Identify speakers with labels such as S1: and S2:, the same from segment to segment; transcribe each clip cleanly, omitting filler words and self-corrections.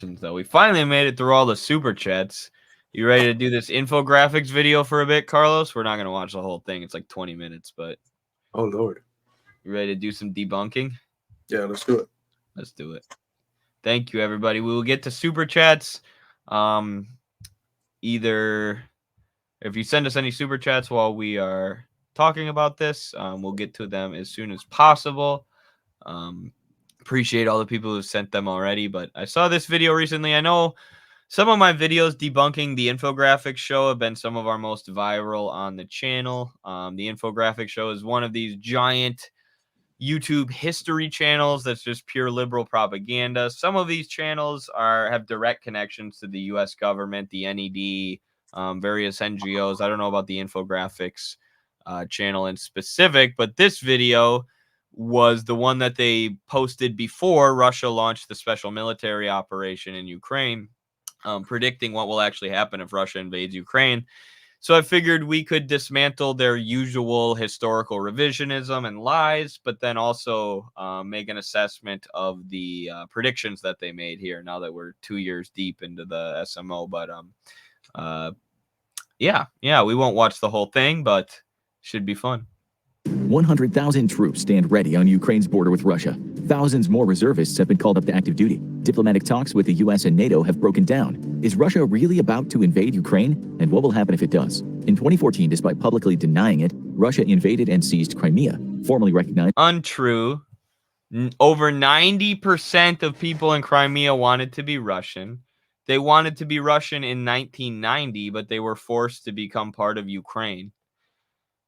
S1: though. We finally made it through all the super chats. You ready to do this infographics video for a bit, Carlos? We're not going to watch the whole thing. It's like 20 minutes, but...
S2: Oh, Lord.
S1: You ready to do some debunking?
S2: Yeah, let's do it.
S1: Let's do it. Thank you, everybody. We will get to super chats. Either if you send us any super chats while we are talking about this, we'll get to them as soon as possible. Appreciate all the people who sent them already, but I saw this video recently. I know some of my videos debunking the infographics show have been some of our most viral on the channel. The infographics show is one of these giant YouTube history channels that's just pure liberal propaganda. Some of these channels have direct connections to the U.S. government, the NED, various NGOs. I don't know about the infographics channel in specific, but this video was the one that they posted before Russia launched the special military operation in Ukraine, predicting what will actually happen if Russia invades Ukraine. So I figured we could dismantle their usual historical revisionism and lies, but then also make an assessment of the predictions that they made here now that we're 2 years deep into the SMO. But yeah, we won't watch the whole thing, but should be fun.
S3: 100,000 troops stand ready on Ukraine's border with Russia. Thousands more reservists have been called up to active duty. Diplomatic talks with the US and NATO have broken down. Is Russia really about to invade Ukraine? And what will happen if it does? In 2014, despite publicly denying it, Russia invaded and seized Crimea, formally recognized.
S1: Untrue. Over 90% of people in Crimea wanted to be Russian. They wanted to be Russian in 1990, but they were forced to become part of Ukraine.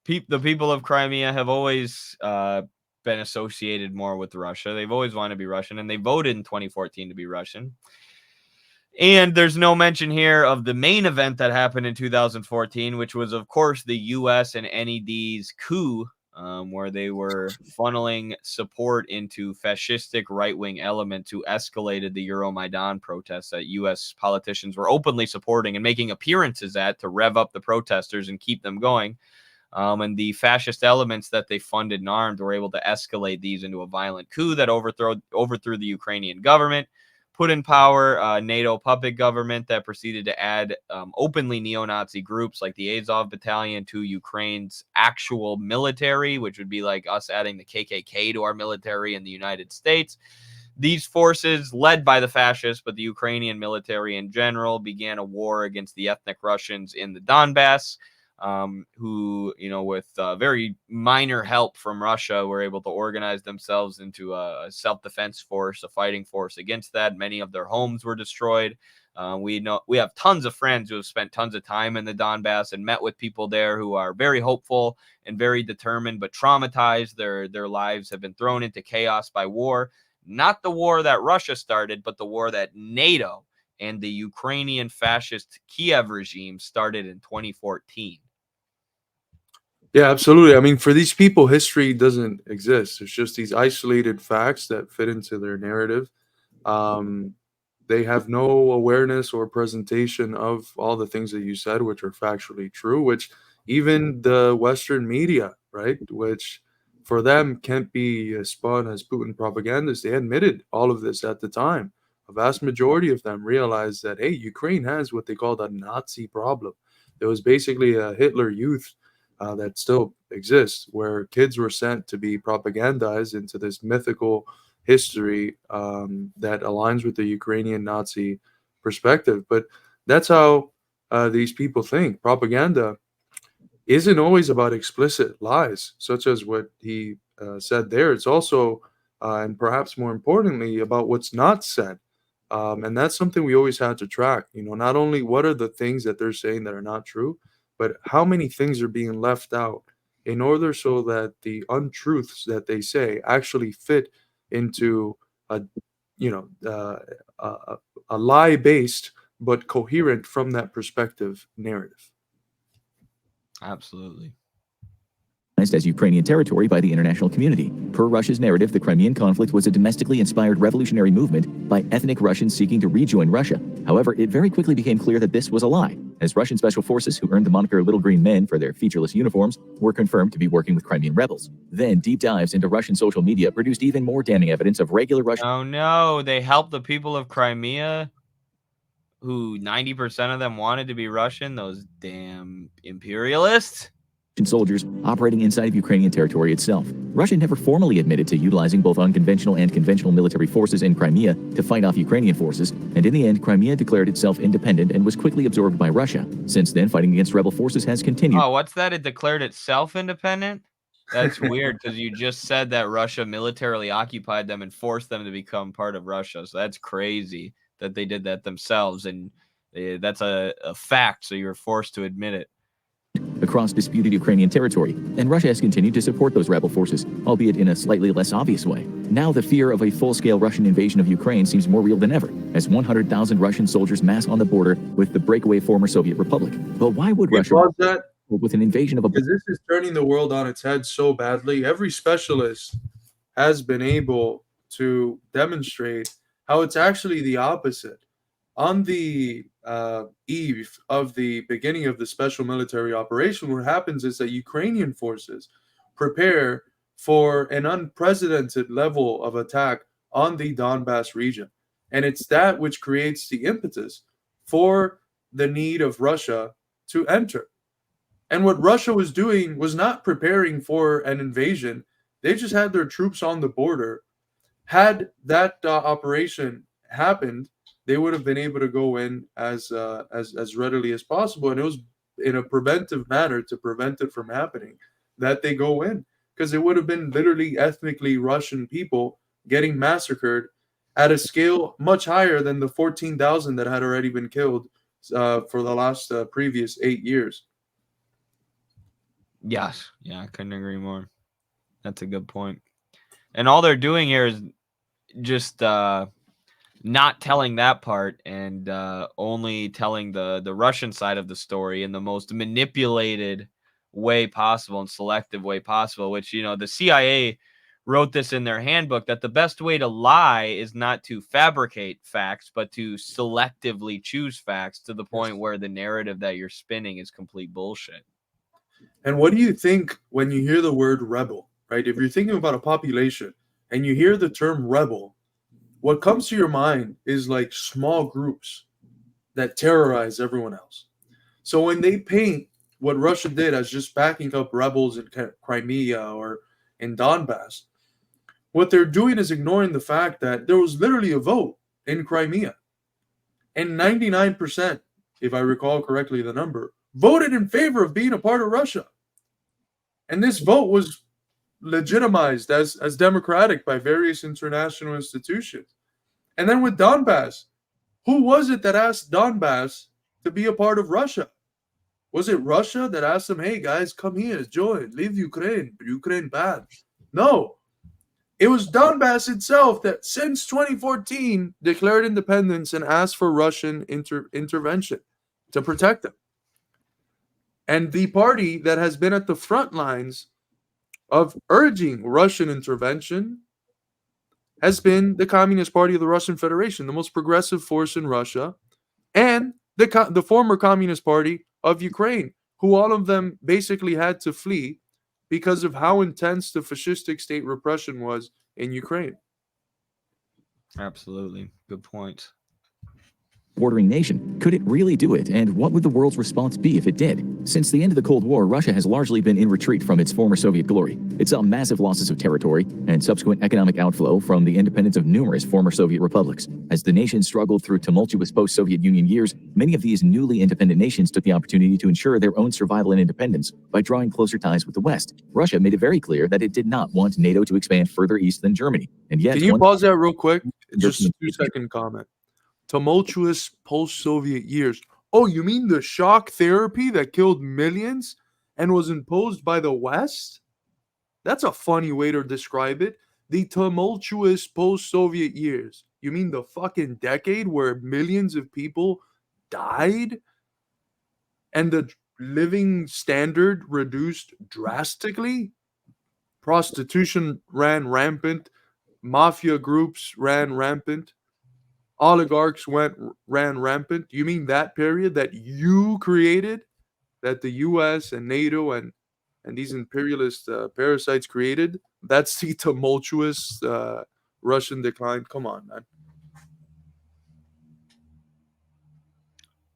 S1: The people of Crimea have always been associated more with Russia. They've always wanted to be Russian, and they voted in 2014 to be Russian. And there's no mention here of the main event that happened in 2014, which was, of course, the U.S. and NED's coup, where they were funneling support into fascistic right-wing elements who escalated the Euromaidan protests that U.S. politicians were openly supporting and making appearances at to rev up the protesters and keep them going. And the fascist elements that they funded and armed were able to escalate these into a violent coup that overthrew the Ukrainian government, put in power a NATO puppet government that proceeded to add openly neo-Nazi groups like the Azov Battalion to Ukraine's actual military, which would be like us adding the KKK to our military in the United States. These forces, led by the fascists, but the Ukrainian military in general, began a war against the ethnic Russians in the Donbass. Who, with very minor help from Russia, were able to organize themselves into a self-defense force, a fighting force against that. Many of their homes were destroyed. We have tons of friends who have spent tons of time in the Donbass and met with people there who are very hopeful and very determined, but traumatized. Their lives have been thrown into chaos by war. Not the war that Russia started, but the war that NATO and the Ukrainian fascist Kiev regime started in 2014.
S2: Yeah, absolutely. I mean, for these people, history doesn't exist. It's just these isolated facts that fit into their narrative. They have no awareness or presentation of all the things that you said, which are factually true, which even the Western media, right, which for them can't be spun as Putin propagandists. They admitted all of this at the time. A vast majority of them realized that, hey, Ukraine has what they called a Nazi problem. It was basically a Hitler Youth that still exists, where kids were sent to be propagandized into this mythical history that aligns with the Ukrainian Nazi perspective. But that's how these people think. Propaganda isn't always about explicit lies, such as what he said there. It's also, and perhaps more importantly, about what's not said. And that's something we always had to track. Not only what are the things that they're saying that are not true, but how many things are being left out in order so that the untruths that they say actually fit into a lie-based but coherent from that perspective narrative.
S1: Absolutely.
S3: As Ukrainian territory by the international community. Per Russia's narrative, the Crimean conflict was a domestically inspired revolutionary movement by ethnic Russians seeking to rejoin Russia. However, it very quickly became clear that this was a lie, as Russian special forces, who earned the moniker Little Green Men for their featureless uniforms, were confirmed to be working with Crimean rebels. Then, deep dives into Russian social media produced even more damning evidence of regular Russian...
S1: Oh no, they helped the people of Crimea who 90% of them wanted to be Russian, those damn imperialists.
S3: Soldiers operating inside of Ukrainian territory itself. Russia never formally admitted to utilizing both unconventional and conventional military forces in Crimea to fight off Ukrainian forces, and in the end, Crimea declared itself independent and was quickly absorbed by Russia. Since then, fighting against rebel forces has continued.
S1: Oh, what's that? It declared itself independent? That's weird because you just said that Russia militarily occupied them and forced them to become part of Russia. So that's crazy that they did that themselves, and that's a fact, so you're forced to admit it.
S3: Across disputed Ukrainian territory, and Russia has continued to support those rebel forces, albeit in a slightly less obvious way. Now the fear of a full-scale Russian invasion of Ukraine seems more real than ever, as 100,000 Russian soldiers mass on the border with the breakaway former Soviet republic. But why would Russia with an invasion of a...
S2: Because this is turning the world on its head so badly. Every specialist has been able to demonstrate how it's actually the opposite. On the eve of the beginning of the special military operation, what happens is that Ukrainian forces prepare for an unprecedented level of attack on the Donbass region. And it's that which creates the impetus for the need of Russia to enter. And what Russia was doing was not preparing for an invasion. They just had their troops on the border. Had that operation happened, they would have been able to go in as readily as possible, and it was in a preventive manner to prevent it from happening that they go in, because it would have been literally ethnically Russian people getting massacred at a scale much higher than the 14,000 that had already been killed for the last previous 8 years.
S1: Yes, yeah, I couldn't agree more. That's a good point. And all they're doing here is just not telling that part and only telling the Russian side of the story in the most manipulated way possible and selective way possible, which, you know, the CIA wrote this in their handbook, that the best way to lie is not to fabricate facts, but to selectively choose facts to the point where the narrative that you're spinning is complete bullshit.
S2: And what do you think when you hear the word rebel, right? If you're thinking about a population and you hear the term rebel, what comes to your mind is like small groups that terrorize everyone else. So when they paint what Russia did as just backing up rebels in Crimea or in Donbass, what they're doing is ignoring the fact that there was literally a vote in Crimea. And 99%, if I recall correctly the number, voted in favor of being a part of Russia. And this vote was legitimized as democratic by various international institutions. And then with Donbass, who was it that asked Donbass to be a part of Russia? Was it Russia that asked them, hey guys, come here, join, leave Ukraine, Ukraine bad? No. It was Donbass itself that since 2014 declared independence and asked for Russian intervention to protect them. And the party that has been at the front lines of urging Russian intervention has been the Communist Party of the Russian Federation, the most progressive force in Russia, and the former Communist Party of Ukraine, who all of them basically had to flee because of how intense the fascistic state repression was in Ukraine.
S1: Absolutely. Good point.
S3: Bordering nation. Could it really do it? And what would the world's response be if it did? Since the end of the Cold War, Russia has largely been in retreat from its former Soviet glory. It saw massive losses of territory and subsequent economic outflow from the independence of numerous former Soviet republics. As the nation struggled through tumultuous post-Soviet Union years, many of these newly independent nations took the opportunity to ensure their own survival and independence by drawing closer ties with the West. Russia made it very clear that it did not want NATO to expand further east than Germany. And yet,
S2: can you pause that real quick? Just a 2-second comment. Tumultuous post-Soviet years. Oh, you mean the shock therapy that killed millions and was imposed by the West? That's a funny way to describe it. The tumultuous post-Soviet years. You mean the fucking decade where millions of people died and the living standard reduced drastically? Prostitution ran rampant. Mafia groups ran rampant. Oligarchs ran rampant. You mean that period that you created, that the U.S. and NATO and these imperialist parasites created? That's the tumultuous Russian decline. Come on, man.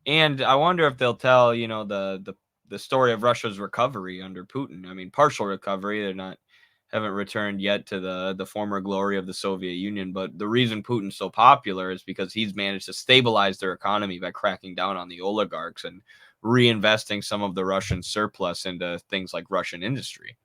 S1: And I wonder if they'll tell, you know, the story of Russia's recovery under Putin. I mean, partial recovery. They're haven't returned yet to the former glory of the Soviet Union. But the reason Putin's so popular is because he's managed to stabilize their economy by cracking down on the oligarchs and reinvesting some of the Russian surplus into things like Russian industry.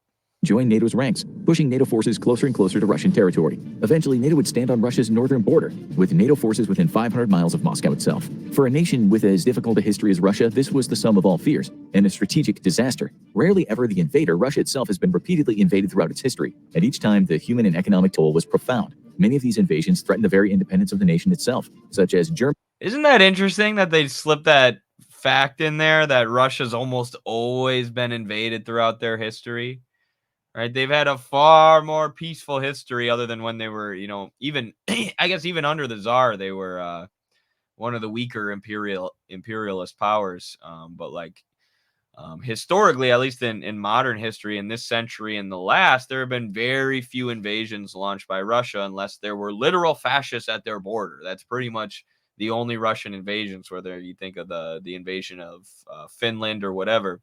S3: Joined NATO's ranks, pushing NATO forces closer and closer to Russian territory. Eventually, NATO would stand on Russia's northern border, with NATO forces within 500 miles of Moscow itself. For a nation with as difficult a history as Russia, this was the sum of all fears, and a strategic disaster. Rarely ever the invader, Russia itself has been repeatedly invaded throughout its history, and each time the human and economic toll was profound. Many of these invasions threatened the very independence of the nation itself, such as Germany.
S1: Isn't that interesting that they slipped that fact in there, that Russia's almost always been invaded throughout their history? Right, they've had a far more peaceful history, other than when they were, you know, even I guess even under the Tsar, they were one of the weaker imperialist powers. But like historically, at least in modern history, in this century and the last, there have been very few invasions launched by Russia, unless there were literal fascists at their border. That's pretty much the only Russian invasions, whether you think of the invasion of Finland or whatever.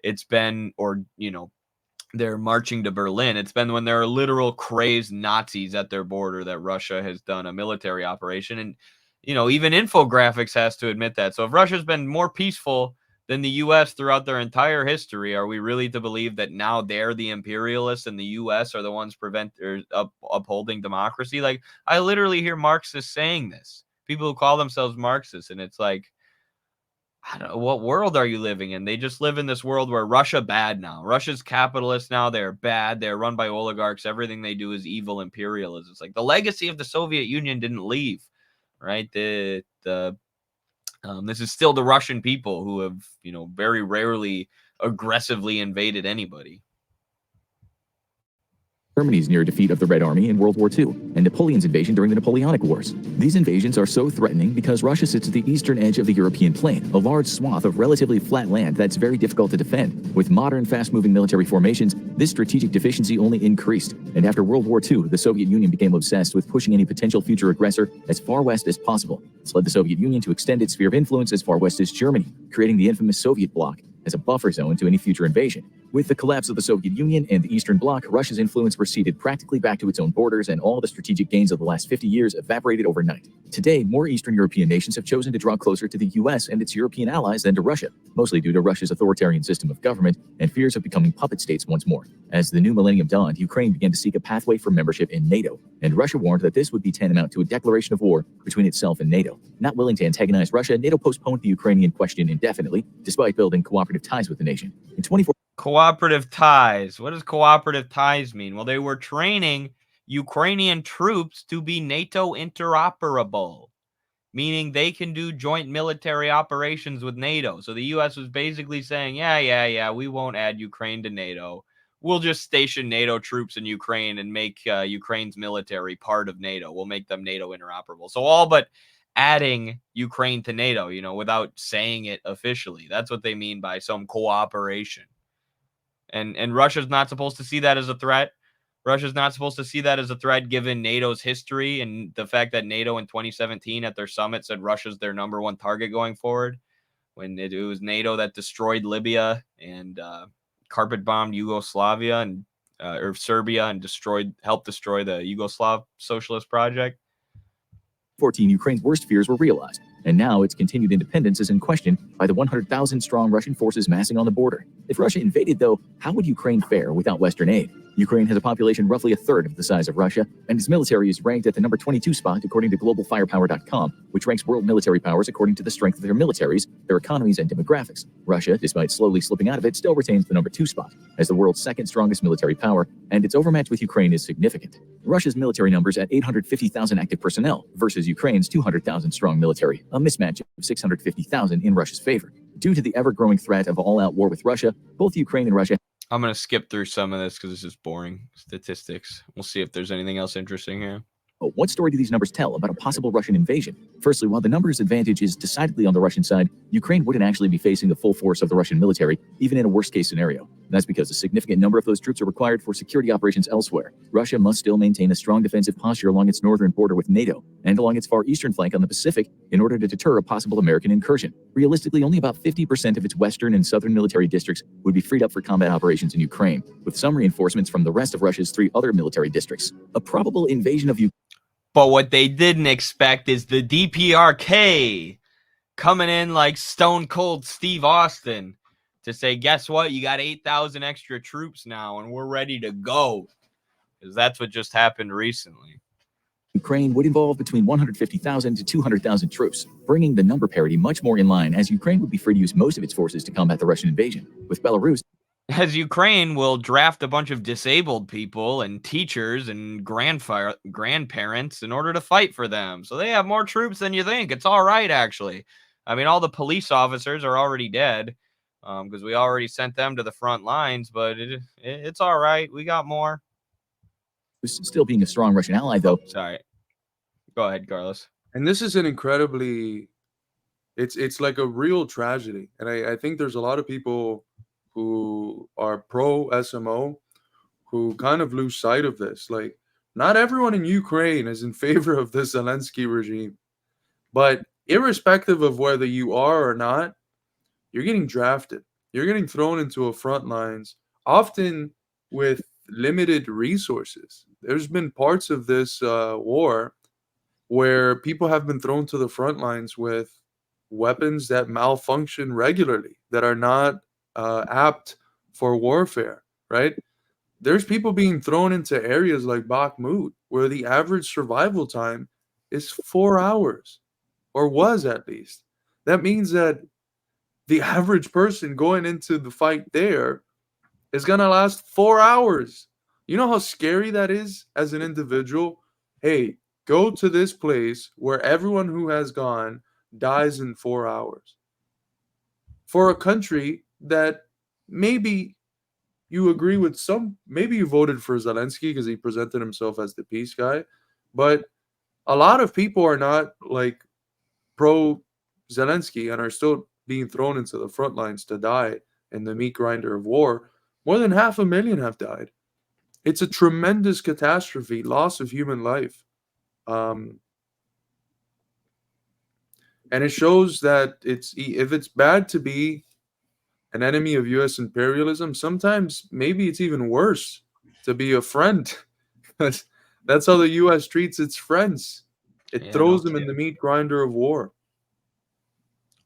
S1: It's been, or you know, they're marching to Berlin. It's been when there are literal crazed Nazis at their border that Russia has done a military operation. And, you know, even Infographics has to admit that. So if Russia's been more peaceful than the U.S. throughout their entire history, are we really to believe that now they're the imperialists and the U.S. are the ones upholding democracy? Like, I literally hear Marxists saying this. People who call themselves Marxists, and it's like, I don't know, what world are you living in? They just live in this world where Russia bad now. Russia's capitalist now. They're bad. They're run by oligarchs. Everything they do is evil imperialism. It's like the legacy of the Soviet Union didn't leave, right? This is still the Russian people who have, you know, very rarely aggressively invaded anybody.
S3: Germany's near defeat of the Red Army in World War II, and Napoleon's invasion during the Napoleonic Wars. These invasions are so threatening because Russia sits at the eastern edge of the European plain, a large swath of relatively flat land that's very difficult to defend. With modern, fast-moving military formations, this strategic deficiency only increased, and after World War II, the Soviet Union became obsessed with pushing any potential future aggressor as far west as possible. This led the Soviet Union to extend its sphere of influence as far west as Germany, creating the infamous Soviet bloc as a buffer zone to any future invasion. With the collapse of the Soviet Union and the Eastern Bloc, Russia's influence receded practically back to its own borders, and all the strategic gains of the last 50 years evaporated overnight. Today, more Eastern European nations have chosen to draw closer to the US and its European allies than to Russia, mostly due to Russia's authoritarian system of government and fears of becoming puppet states once more. As the new millennium dawned, Ukraine began to seek a pathway for membership in NATO, and Russia warned that this would be tantamount to a declaration of war between itself and NATO. Not willing to antagonize Russia, NATO postponed the Ukrainian question indefinitely, despite building cooperative ties with the nation. In 2014,
S1: cooperative ties. What does cooperative ties mean? Well, they were training Ukrainian troops to be NATO interoperable, meaning they can do joint military operations with NATO. So the U.S. was basically saying, yeah, we won't add Ukraine to NATO. We'll just station NATO troops in Ukraine and make Ukraine's military part of NATO. We'll make them NATO interoperable. So all but adding Ukraine to NATO, you know, without saying it officially. That's what they mean by some cooperation. And Russia's not supposed to see that as a threat. Russia's not supposed to see that as a threat given NATO's history and the fact that NATO in 2017 at their summit said Russia's their number one target going forward, when it was NATO that destroyed Libya and carpet bombed Yugoslavia and or Serbia and helped destroy the Yugoslav socialist project.
S3: 2014, Ukraine's worst fears were realized, and now its continued independence is in question by the 100,000-strong Russian forces massing on the border. If Russia invaded, though, how would Ukraine fare without Western aid? Ukraine has a population roughly a third of the size of Russia, and its military is ranked at the number 22 spot according to globalfirepower.com, which ranks world military powers according to the strength of their militaries, their economies, and demographics. Russia, despite slowly slipping out of it, still retains the number 2 spot as the world's second strongest military power, and its overmatch with Ukraine is significant. Russia's military numbers at 850,000 active personnel versus Ukraine's 200,000 strong military, a mismatch of 650,000 in Russia's favor. Due to the ever-growing threat of all-out war with Russia, both Ukraine and Russia.
S1: I'm going to skip through some of this because this is boring statistics. We'll see if there's anything else interesting here.
S3: What story do these numbers tell about a possible Russian invasion? Firstly, while the numbers advantage is decidedly on the Russian side, Ukraine wouldn't actually be facing the full force of the Russian military, even in a worst-case scenario. That's because a significant number of those troops are required for security operations elsewhere. Russia must still maintain a strong defensive posture along its northern border with NATO and along its far eastern flank on the Pacific in order to deter a possible American incursion. Realistically, only about 50% of its western and southern military districts would be freed up for combat operations in Ukraine, with some reinforcements from the rest of Russia's 3 other military districts. A probable invasion of Ukraine.
S1: But what they didn't expect is the DPRK coming in like Stone Cold Steve Austin to say, guess what? You got 8,000 extra troops now, and we're ready to go. Because that's what just happened recently.
S3: Ukraine would involve between 150,000 to 200,000 troops, bringing the number parity much more in line, as Ukraine would be free to use most of its forces to combat the Russian invasion, with Belarus.
S1: As Ukraine will draft a bunch of disabled people and teachers and grandparents in order to fight for them. So they have more troops than you think. It's all right, actually. I mean, all the police officers are already dead because we already sent them to the front lines, but it's all right. We got more.
S3: Still being a strong Russian ally, though.
S1: Sorry. Go ahead, Carlos.
S2: And this is an incredibly, it's like a real tragedy. And I think there's a lot of people who are pro SMO who kind of lose sight of this. Like, not everyone in Ukraine is in favor of the Zelensky regime. But irrespective of whether you are or not, you're getting drafted. You're getting thrown into a front lines, often with limited resources. There's been parts of this war where people have been thrown to the front lines with weapons that malfunction regularly, that are not apt for warfare, right? There's people being thrown into areas like Bakhmut, where the average survival time is 4 hours, or was at least. That means that the average person going into the fight there is going to last 4 hours. You know how scary that is as an individual? Hey, go to this place where everyone who has gone dies in 4 hours. For a country that maybe you agree with some, maybe you voted for Zelensky because he presented himself as the peace guy, but a lot of people are not like pro Zelensky and are still being thrown into the front lines to die in the meat grinder of war. More than 500,000 have died. It's a tremendous catastrophe, loss of human life. And it shows that if it's bad to be an enemy of U.S. imperialism, sometimes maybe it's even worse to be a friend. Because that's how the U.S. treats its friends. It throws them in the meat grinder of war.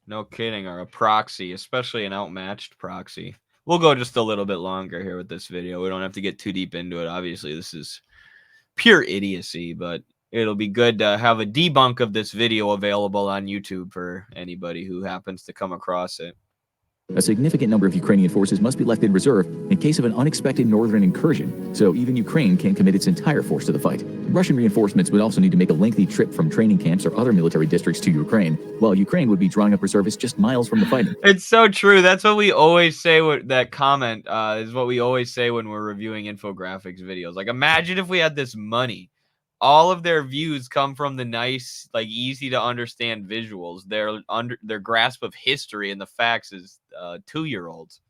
S1: No kidding, or a proxy, especially an outmatched proxy. We'll go just a little bit longer here with this video. We don't have to get too deep into it. Obviously, this is pure idiocy, but it'll be good to have a debunk of this video available on YouTube for anybody who happens to come across it.
S3: A significant number of Ukrainian forces must be left in reserve in case of an unexpected northern incursion, so even Ukraine can't commit its entire force to the fight. Russian reinforcements would also need to make a lengthy trip from training camps or other military districts to Ukraine, while Ukraine would be drawing up reservists just miles from the fighting.
S1: It's so true. That's what we always say. That comment is what we always say when we're reviewing infographics videos. Like, imagine if we had this money. All of their views come from the nice, like, easy to understand visuals. Their grasp of history and the facts is 2-year-olds.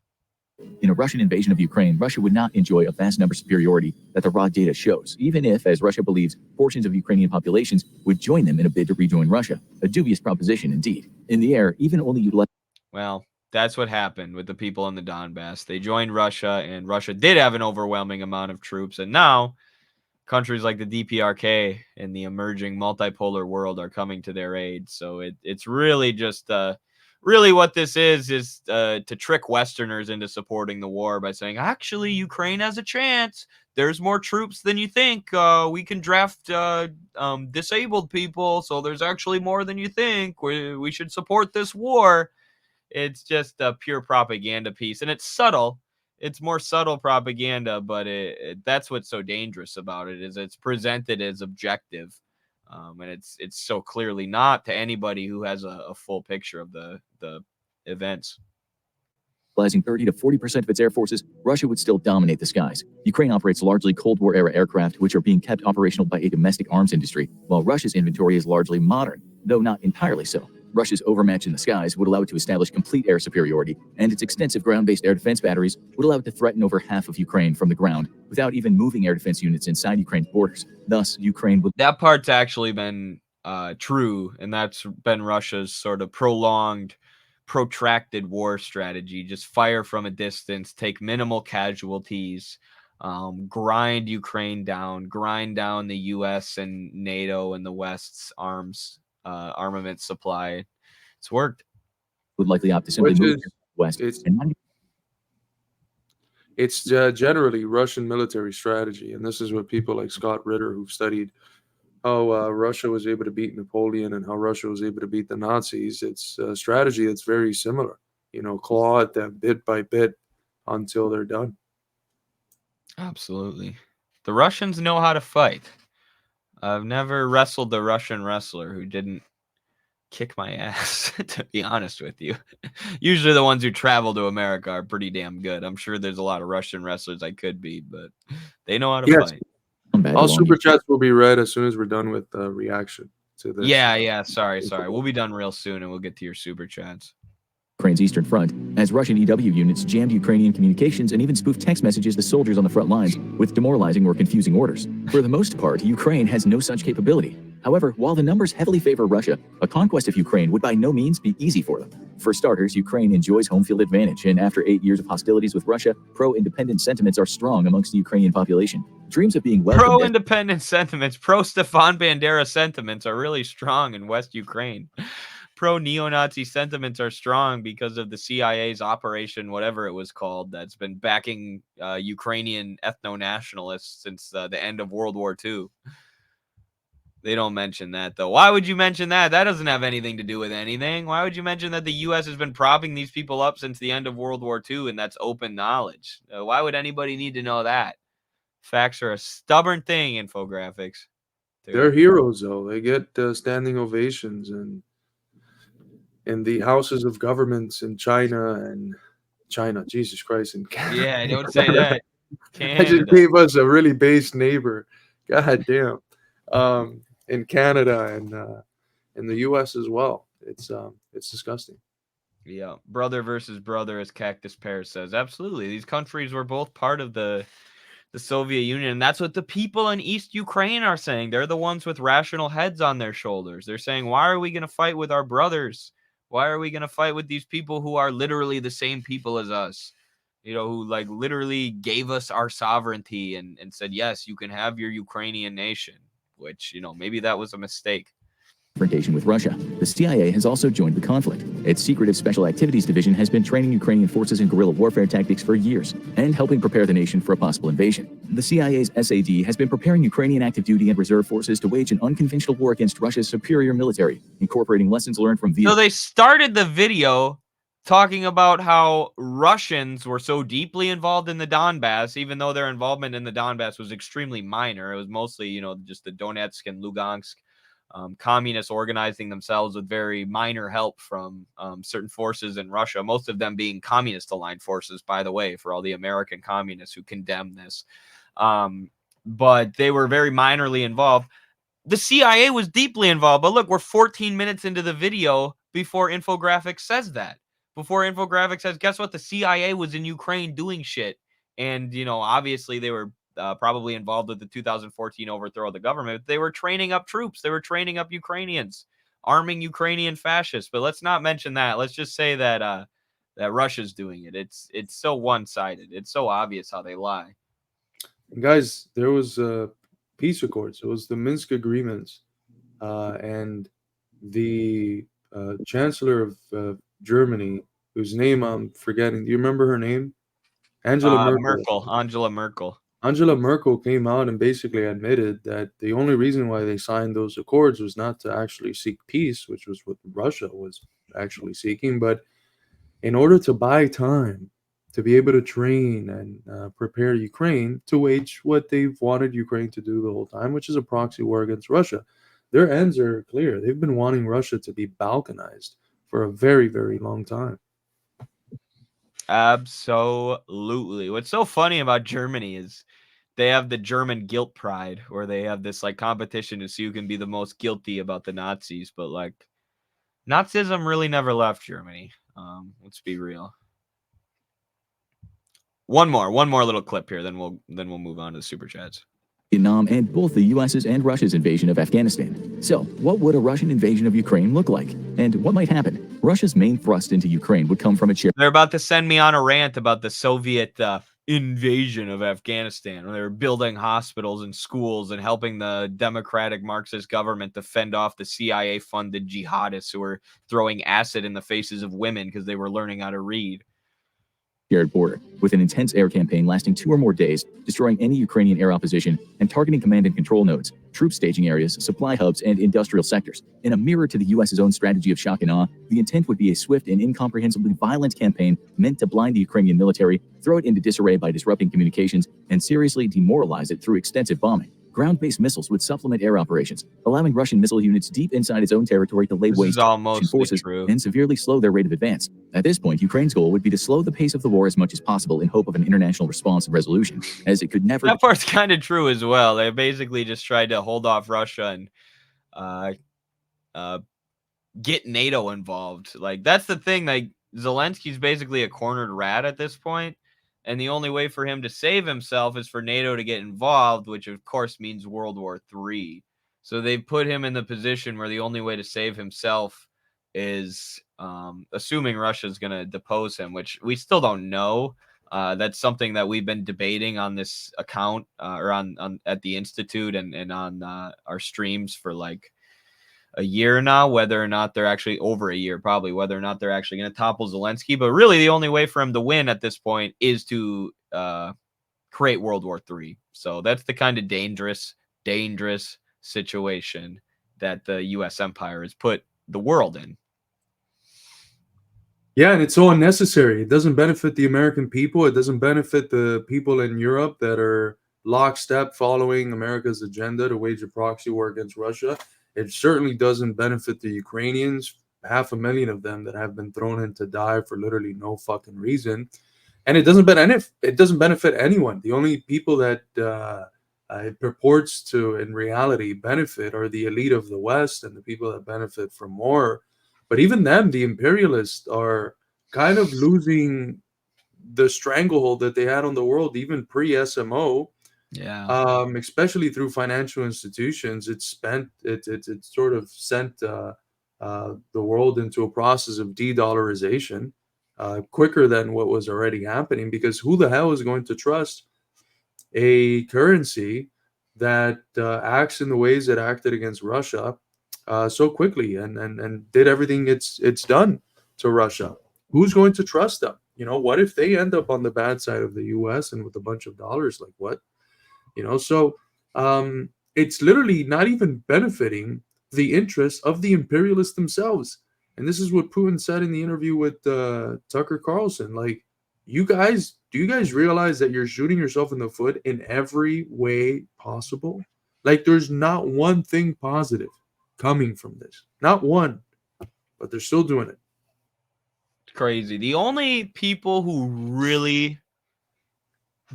S3: In a Russian invasion of Ukraine, Russia would not enjoy a vast number superiority that the raw data shows, even if, as Russia believes, portions of Ukrainian populations would join them in a bid to rejoin Russia. A dubious proposition indeed. In the air, even only utilizing...
S1: Well, that's what happened with the people in the Donbass. They joined Russia, and Russia did have an overwhelming amount of troops, and now countries like the DPRK and the emerging multipolar world are coming to their aid. So it's really just really what this is to trick Westerners into supporting the war by saying, actually, Ukraine has a chance. There's more troops than you think. We can draft disabled people, so there's actually more than you think. We should support this war. It's just a pure propaganda piece, and it's subtle. It's more subtle propaganda, but that's what's so dangerous about it, is it's presented as objective, and it's so clearly not to anybody who has a full picture of the events.
S3: Utilizing 30 to 40% of its air forces, Russia would still dominate the skies. Ukraine operates largely Cold War-era aircraft, which are being kept operational by a domestic arms industry, while Russia's inventory is largely modern, though not entirely so. Russia's overmatch in the skies would allow it to establish complete air superiority, and its extensive ground-based air defense batteries would allow it to threaten over half of Ukraine from the ground without even moving air defense units inside Ukraine's borders. Thus, Ukraine would...
S1: That part's actually been true, and that's been Russia's sort of prolonged, protracted war strategy. Just fire from a distance, take minimal casualties, grind Ukraine down, grind down the U.S. and NATO and the West's armament supply. It's worked.
S3: Would likely opt to simply move west.
S2: It's generally Russian military strategy, and this is what people like Scott Ritter, who've studied how Russia was able to beat Napoleon and how Russia was able to beat the Nazis. It's a strategy that's very similar. You know, claw at them bit by bit until they're done.
S1: Absolutely. The Russians know how to fight. I've never wrestled the Russian wrestler who didn't kick my ass, to be honest with you. Usually the ones who travel to America are pretty damn good. I'm sure there's a lot of Russian wrestlers I could be, but they know how to fight.
S2: All super chats will be read as soon as we're done with the reaction to this.
S1: Yeah. Sorry. We'll be done real soon, and we'll get to your super chats.
S3: Ukraine's eastern front, as Russian EW units jammed Ukrainian communications and even spoofed text messages to soldiers on the front lines with demoralizing or confusing orders. For the most part, Ukraine has no such capability. However, while the numbers heavily favor Russia, a conquest of Ukraine would by no means be easy for them. For starters, Ukraine enjoys home field advantage, and after 8 years of hostilities with Russia, pro-independent sentiments are strong amongst the Ukrainian population. Dreams of being welcomed...
S1: Pro-independent sentiments, pro-Stefan Bandera sentiments are really strong in West Ukraine. Pro-neo-Nazi sentiments are strong because of the CIA's operation, whatever it was called, that's been backing Ukrainian ethno-nationalists since the end of World War II. They don't mention that, though. Why would you mention that? That doesn't have anything to do with anything. Why would you mention that the U.S. has been propping these people up since the end of World War II, and that's open knowledge? Why would anybody need to know that? Facts are a stubborn thing, infographics.
S2: They're heroes, though. They get standing ovations in the houses of governments in China, Jesus Christ, and Canada.
S1: Yeah, don't say that.
S2: I just gave us a really base neighbor. God damn. In Canada and in the U.S. as well. It's disgusting.
S1: Yeah, brother versus brother, as Cactus Pear says. Absolutely. These countries were both part of the Soviet Union, and that's what the people in East Ukraine are saying. They're the ones with rational heads on their shoulders. They're saying, why are we going to fight with our brothers? Why are we going to fight with these people who are literally the same people as us? You know, who like literally gave us our sovereignty and said, yes, you can have your Ukrainian nation, which, you know, maybe that was a mistake.
S3: Confrontation with Russia. The CIA has also joined the conflict. Its Secretive Special Activities Division has been training Ukrainian forces in guerrilla warfare tactics for years and helping prepare the nation for a possible invasion. The CIA's SAD has been preparing Ukrainian active duty and reserve forces to wage an unconventional war against Russia's superior military, incorporating lessons learned from
S1: So they started the video talking about how Russians were so deeply involved in the Donbass, even though their involvement in the Donbass was extremely minor. It was mostly, you know, just the Donetsk and Lugansk communists organizing themselves with very minor help from certain forces in Russia, most of them being communist-aligned forces, by the way, for all the American communists who condemn this. But they were very minorly involved. The CIA was deeply involved, but look, we're 14 minutes into the video before Infographics says that. Before Infographics says, guess what? The CIA was in Ukraine doing shit. And, you know, obviously they were probably involved with the 2014 overthrow of the government. They were training up troops. They were training up Ukrainians, arming Ukrainian fascists. But let's not mention that. Let's just say that that Russia's doing it. It's so one-sided. It's so obvious how they lie.
S2: Guys, there was peace accords. It was the Minsk agreements, and the chancellor of Germany, whose name I'm forgetting. Do you remember her name? Angela Merkel. Angela Merkel came out and basically admitted that the only reason why they signed those accords was not to actually seek peace, which was what Russia was actually seeking, but in order to buy time to be able to train and prepare Ukraine to wage what they've wanted Ukraine to do the whole time, which is a proxy war against Russia. Their ends are clear. They've been wanting Russia to be balkanized for a very, very long time.
S1: Absolutely. What's so funny about Germany is they have the German guilt pride, where they have this like competition to see who can be the most guilty about the Nazis. But like, Nazism really never left Germany. Let's be real. One more little clip here, then we'll move on to the super chats.
S3: Vietnam and both the US's and Russia's invasion of Afghanistan. So, what would a Russian invasion of Ukraine look like? And what might happen? Russia's main thrust into Ukraine would come from its ship.
S1: They're about to send me on a rant about the Soviet invasion of Afghanistan, when they were building hospitals and schools and helping the democratic Marxist government to fend off the CIA-funded jihadists who were throwing acid in the faces of women because they were learning how to read.
S3: Shared border, with an intense air campaign lasting 2 or more days, destroying any Ukrainian air opposition and targeting command and control nodes, troop staging areas, supply hubs, and industrial sectors. In a mirror to the US's own strategy of shock and awe, the intent would be a swift and incomprehensibly violent campaign meant to blind the Ukrainian military, throw it into disarray by disrupting communications, and seriously demoralize it through extensive bombing. Ground-based missiles would supplement air operations, allowing Russian missile units deep inside its own territory to lay waste to Russian forces and severely slow their rate of advance. At this point, Ukraine's goal would be to slow the pace of the war as much as possible in hope of an international response and resolution, as it could never...
S1: That part's kind of true as well. They basically just tried to hold off Russia and get NATO involved. Like, that's the thing. Like, Zelensky's basically a cornered rat at this point. And the only way for him to save himself is for NATO to get involved, which of course means World War III. So they've put him in the position where the only way to save himself is assuming Russia's going to depose him, which we still don't know. That's something that we've been debating on this account or on at the Institute and on our streams for like a year now, whether or not they're actually over a year, probably whether or not they're actually going to topple Zelensky. But really the only way for him to win at this point is to create World War III. So that's the kind of dangerous situation that the U.S. empire has put the world in.
S2: Yeah, and it's so unnecessary. It doesn't benefit the American people. It doesn't benefit the people in Europe that are lockstep following America's agenda to wage a proxy war against Russia. It certainly doesn't benefit the Ukrainians, 500,000 of them that have been thrown in to die for literally no fucking reason. And it doesn't benefit anyone. The only people that it purports to, in reality, benefit are the elite of the West and the people that benefit from war. But even them, the imperialists, are kind of losing the stranglehold that they had on the world, even pre-SMO.
S1: Yeah.
S2: Especially through financial institutions, it sort of sent the world into a process of de-dollarization quicker than what was already happening. Because who the hell is going to trust a currency that acts in the ways that acted against Russia so quickly and did everything it's done to Russia? Who's going to trust them? You know, what if they end up on the bad side of the U.S. and with a bunch of dollars? Like what? You know, so it's literally not even benefiting the interests of the imperialists themselves. And this is what Putin said in the interview with Tucker Carlson. Like, do you guys realize that you're shooting yourself in the foot in every way possible? Like, there's not one thing positive coming from this. Not one. But they're still doing it.
S1: It's crazy. The only people who really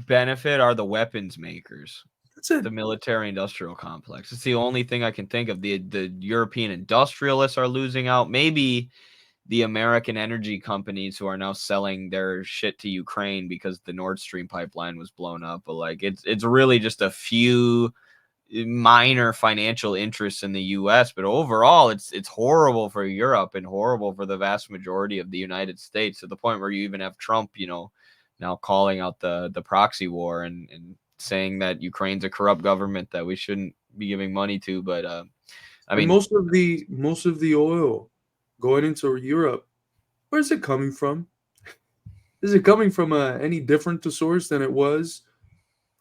S1: benefit are the weapons makers.
S2: That's it.
S1: The military industrial complex. It's the only thing I can think of. The European industrialists are losing out. Maybe the American energy companies who are now selling their shit to Ukraine because the Nord Stream pipeline was blown up. But like it's really just a few minor financial interests in the US, but overall it's horrible for Europe and horrible for the vast majority of the United States, to the point where you even have Trump, you know, now calling out the proxy war and saying that Ukraine's a corrupt government that we shouldn't be giving money to. But I mean,
S2: most of the oil going into Europe, where's it coming from? Is it coming from any different to source than it was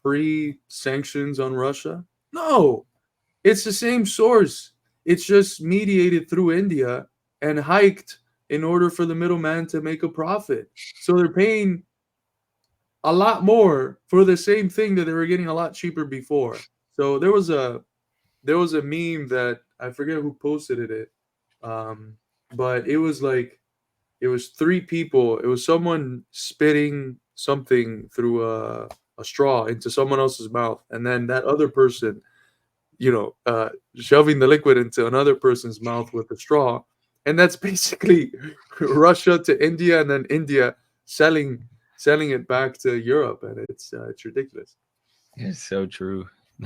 S2: pre-sanctions on Russia? No, it's the same source. It's just mediated through India and hiked in order for the middleman to make a profit. So they're paying a lot more for the same thing that they were getting a lot cheaper before. So there was a meme that I forget who posted it, but it was like, it was 3 people. It was someone spitting something through a straw into someone else's mouth, and then that other person, you know, shoving the liquid into another person's mouth with a straw, and that's basically Russia to India, and then India selling it back to Europe, and it's ridiculous.
S1: It's so true.